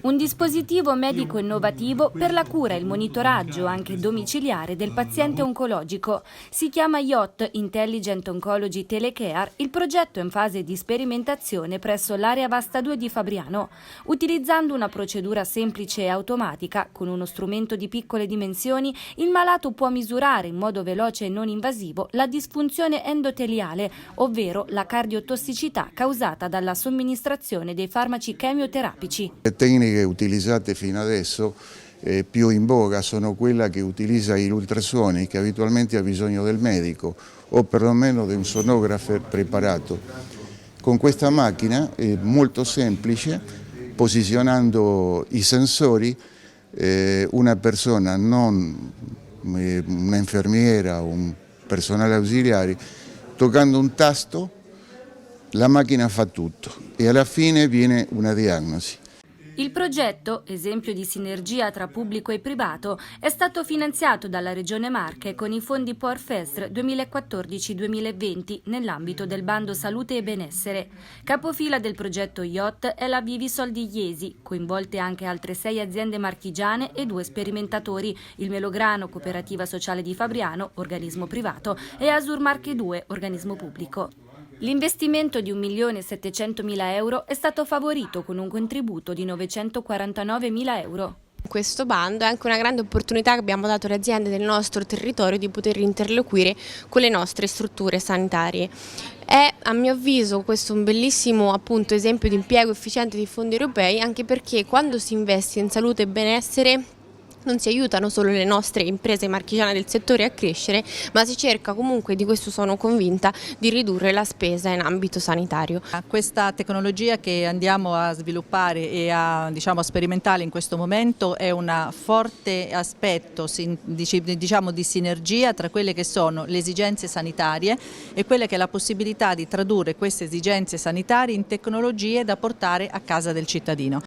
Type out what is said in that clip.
Un dispositivo medico innovativo per la cura e il monitoraggio anche domiciliare del paziente oncologico. Si chiama IOT Intelligent Oncology Telecare. Il progetto è in fase di sperimentazione presso l'area Vasta 2 di Fabriano. Utilizzando una procedura semplice e automatica, con uno strumento di piccole dimensioni, il malato può misurare in modo veloce e non invasivo la disfunzione endoteliale, ovvero la cardiotossicità causata dalla somministrazione dei farmaci chemioterapici. Le tecniche utilizzate fino adesso più in voga sono quella che utilizza gli ultrasuoni, che abitualmente ha bisogno del medico o perlomeno di un sonografo preparato. Con questa macchina è molto semplice, posizionando i sensori, una persona, non un'infermiera o un personale ausiliare, toccando un tasto, la macchina fa tutto e alla fine viene una diagnosi. Il progetto, esempio di sinergia tra pubblico e privato, è stato finanziato dalla Regione Marche con i fondi POR-FESR 2014-2020 nell'ambito del bando Salute e Benessere. Capofila del progetto IOT è la Vivisol di Iesi, coinvolte anche altre 6 aziende marchigiane e 2 sperimentatori, il Melograno, Cooperativa Sociale di Fabriano, organismo privato, e Asur Marche 2, organismo pubblico. L'investimento di 1.700.000 euro è stato favorito con un contributo di 949.000 euro. Questo bando è anche una grande opportunità che abbiamo dato alle aziende del nostro territorio di poter interloquire con le nostre strutture sanitarie. È a mio avviso questo un bellissimo esempio di impiego efficiente di fondi europei, anche perché quando si investe in salute e benessere non si aiutano solo le nostre imprese marchigiane del settore a crescere, ma si cerca comunque, di questo sono convinta, di ridurre la spesa in ambito sanitario. Questa tecnologia che andiamo a sviluppare e a sperimentare in questo momento è un forte aspetto di sinergia tra quelle che sono le esigenze sanitarie e quelle che è la possibilità di tradurre queste esigenze sanitarie in tecnologie da portare a casa del cittadino.